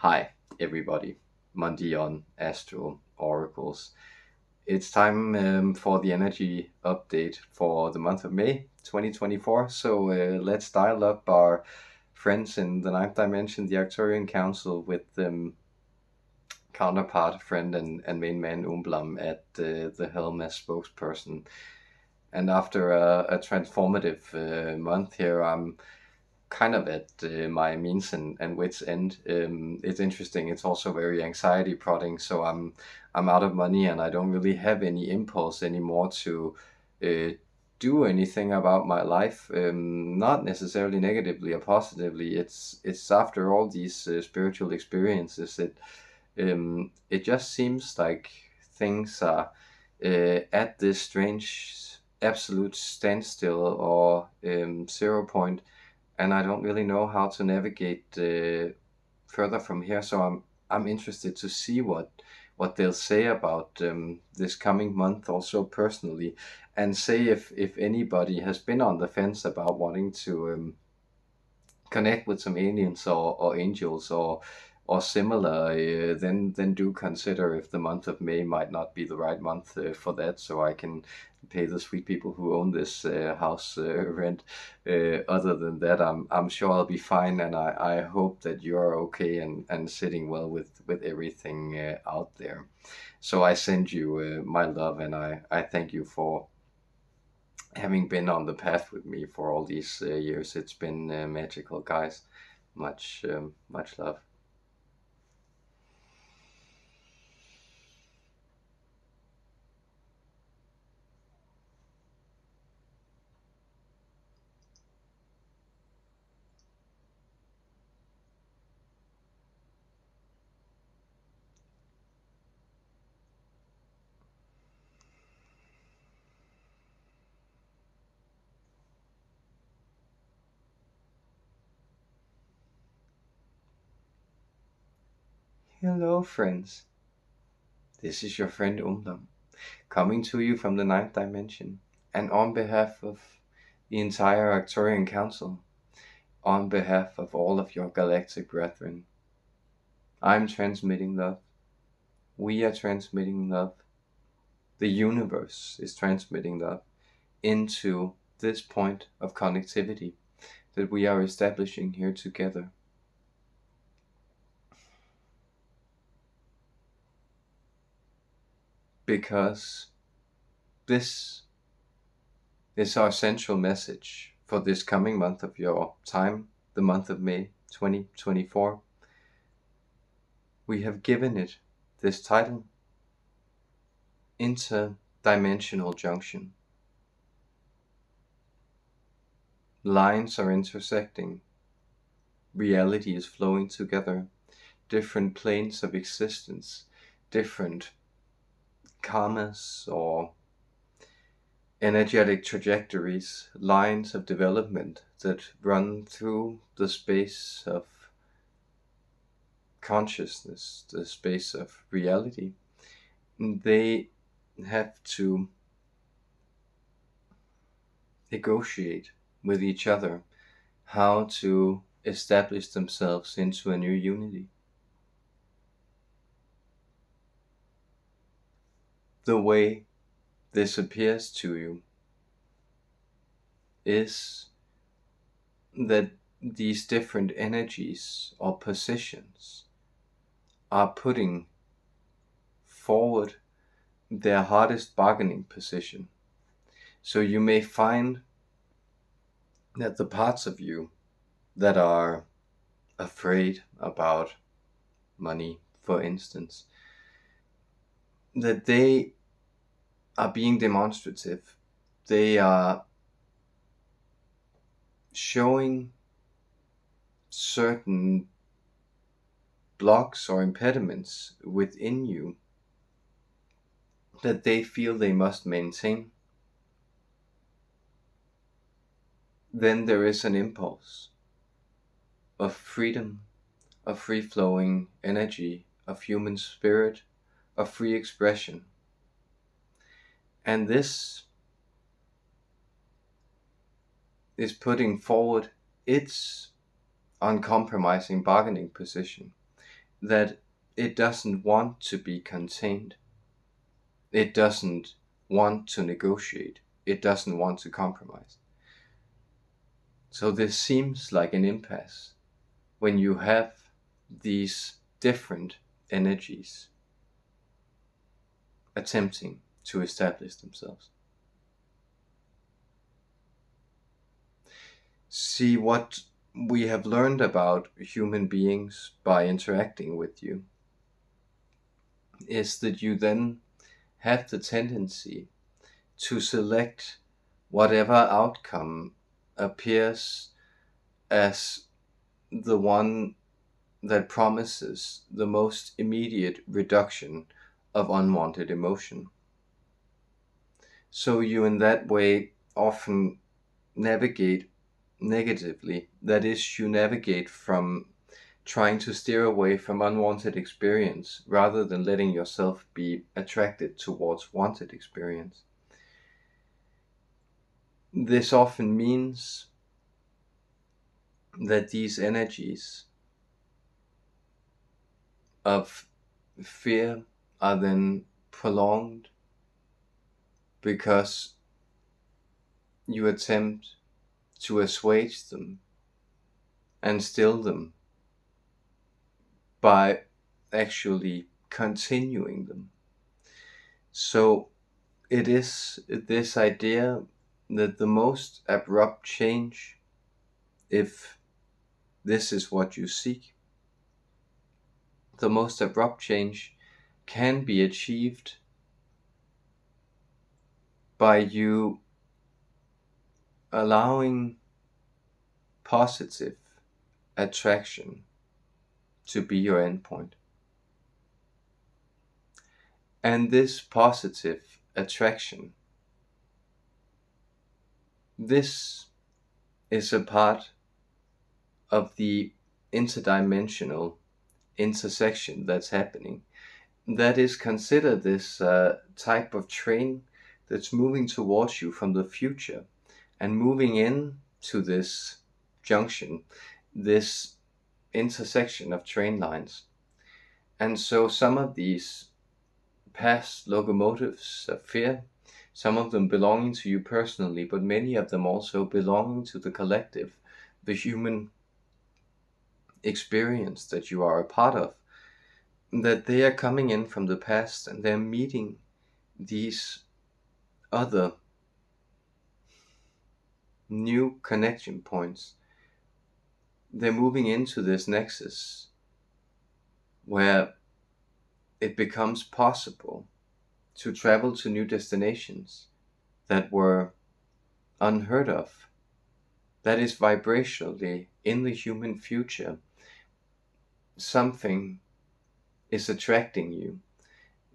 Hi, everybody. MUndaeon, Astral, Oracles. It's time for the energy update for the month of May 2024. So let's dial up our friends in the ninth dimension, the Arcturian Council, with counterpart, friend, and main man Umblam at the helm as spokesperson. And after a transformative month here, I'm kind of at my means and wits end. It's interesting. It's also very anxiety prodding. So I'm out of money and I don't really have any impulse anymore to uh, do anything about my life. Not necessarily negatively or positively. It's after all these spiritual experiences. It just seems like things are at this strange absolute standstill or 0 point, and I don't really know how to navigate further from here. So I'm interested to see what they'll say about this coming month, also personally, and say if anybody has been on the fence about wanting to connect with some aliens or angels or similar, then do consider if the month of May might not be the right month for that, so I can pay the sweet people who own this house rent. Other than that, I'm sure I'll be fine, and I hope that you're okay and sitting well with everything out there. So I send you my love, and I thank you for having been on the path with me for all these years. It's been magical, guys. Much love. Hello, friends. This is your friend Umblam, coming to you from the ninth dimension, and on behalf of the entire Arcturian Council, on behalf of all of your galactic brethren, I'm transmitting love. We are transmitting love. The universe is transmitting love into this point of connectivity that we are establishing here together. Because this is our central message for this coming month of your time, the month of May 2024. We have given it this title, Interdimensional Junction. Lines are intersecting. Reality is flowing together. Different planes of existence, different karmas or energetic trajectories, lines of development that run through the space of consciousness, the space of reality. They have to negotiate with each other how to establish themselves into a new unity. The way this appears to you is that these different energies or positions are putting forward their hardest bargaining position. So you may find that the parts of you that are afraid about money, for instance, that they are being demonstrative. They are showing certain blocks or impediments within you that they feel they must maintain. Then there is an impulse of freedom, of free-flowing energy, of human spirit, of free expression. And this is putting forward its uncompromising bargaining position. that it doesn't want to be contained. It doesn't want to negotiate. It doesn't want to compromise. So this seems like an impasse when you have these different energies attempting to establish themselves. See, what we have learned about human beings by interacting with you is that you then have the tendency to select whatever outcome appears as the one that promises the most immediate reduction of unwanted emotion. So you in that way often navigate negatively. That is, you navigate from trying to steer away from unwanted experience rather than letting yourself be attracted towards wanted experience. This often means that these energies of fear are then prolonged because you attempt to assuage them and still them by actually continuing them. So it is this idea that the most abrupt change, if this is what you seek, the most abrupt change can be achieved by you allowing positive attraction to be your endpoint. And this positive attraction, this is a part of the interdimensional intersection that's happening. That is considered this type of train that's moving towards you from the future and moving in to this junction, this intersection of train lines. And so some of these past locomotives of fear, some of them belonging to you personally, but many of them also belonging to the collective, the human experience that you are a part of, that they are coming in from the past and they're meeting these other new connection points. They're moving into this nexus where it becomes possible to travel to new destinations that were unheard of. That is, vibrationally, in the human future, something is attracting you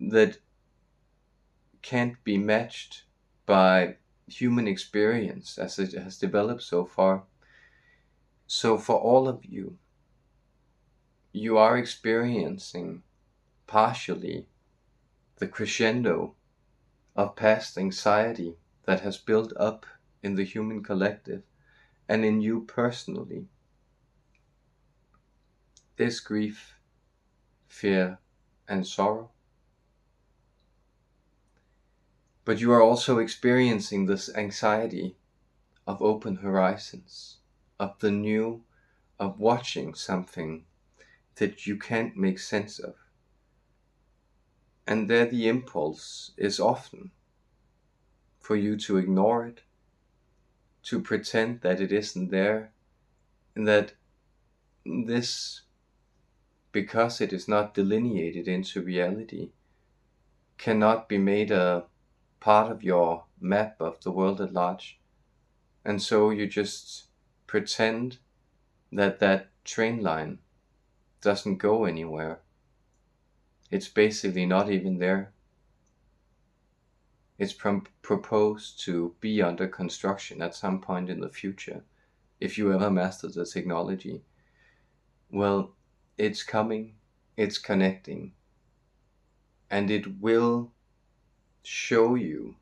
that can't be matched by human experience as it has developed so far. So for all of you, you are experiencing partially the crescendo of past anxiety that has built up in the human collective and in you personally. This grief, fear, and sorrow. But you are also experiencing this anxiety of open horizons, of the new, of watching something that you can't make sense of. And there the impulse is often for you to ignore it, to pretend that it isn't there, and that this, because it is not delineated into reality, cannot be made a part of your map of the world at large. And so you just pretend that that train line doesn't go anywhere. It's basically not even there. It's proposed to be under construction at some point in the future, if you ever master the technology. Well, it's coming, it's connecting, and it will show you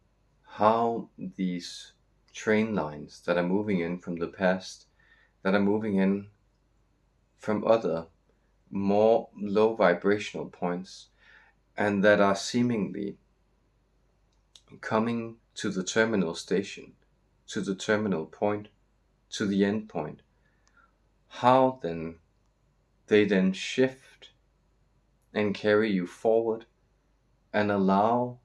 how these train lines that are moving in from the past, that are moving in from other more low vibrational points, and that are seemingly coming to the terminal station, to the terminal point, to the end point, how then they then shift and carry you forward and allow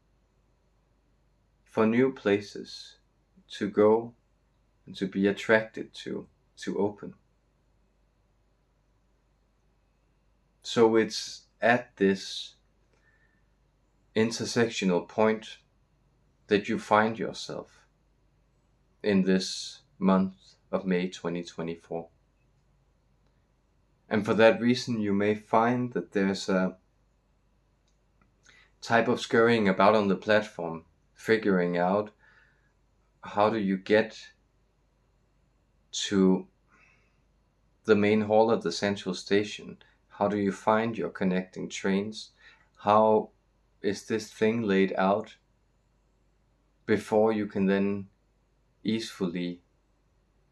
for new places to go and to be attracted to open. So it's at this intersectional point that you find yourself in this month of May 2024. And for that reason, you may find that there's a type of scurrying about on the platform, figuring out how do you get to the main hall of the central station. How do you find your connecting trains? How is this thing laid out before you can then easily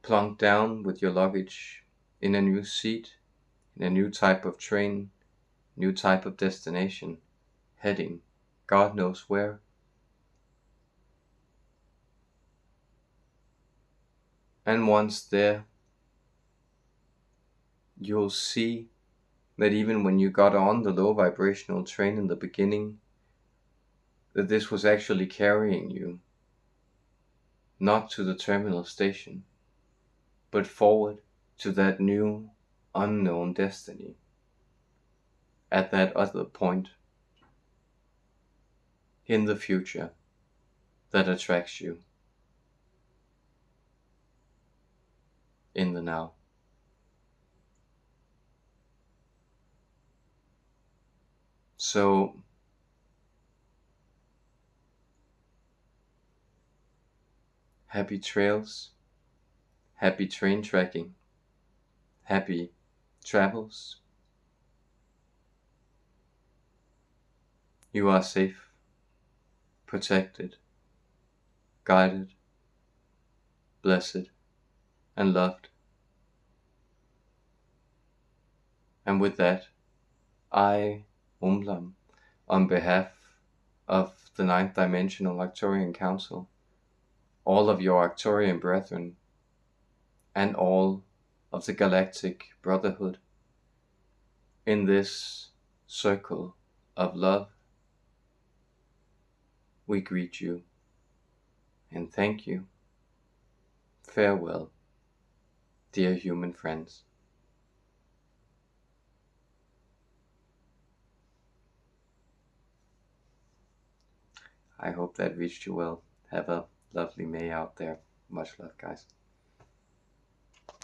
plunk down with your luggage in a new seat, in a new type of train, new type of destination, heading God knows where? And once there, you'll see that even when you got on the low vibrational train in the beginning, that this was actually carrying you not to the terminal station, but forward to that new unknown destiny at that other point in the future that attracts you in the now. So happy trails, happy train tracking, happy travels. You are safe, protected, guided, blessed, and loved. And with that, I, Umblam, on behalf of the 9th Dimensional Arcturian Council, all of your Arcturian brethren, and all of the Galactic Brotherhood, in this circle of love, we greet you and thank you. Farewell, dear human friends. I hope that reached you well. Have a lovely May out there. Much love, guys.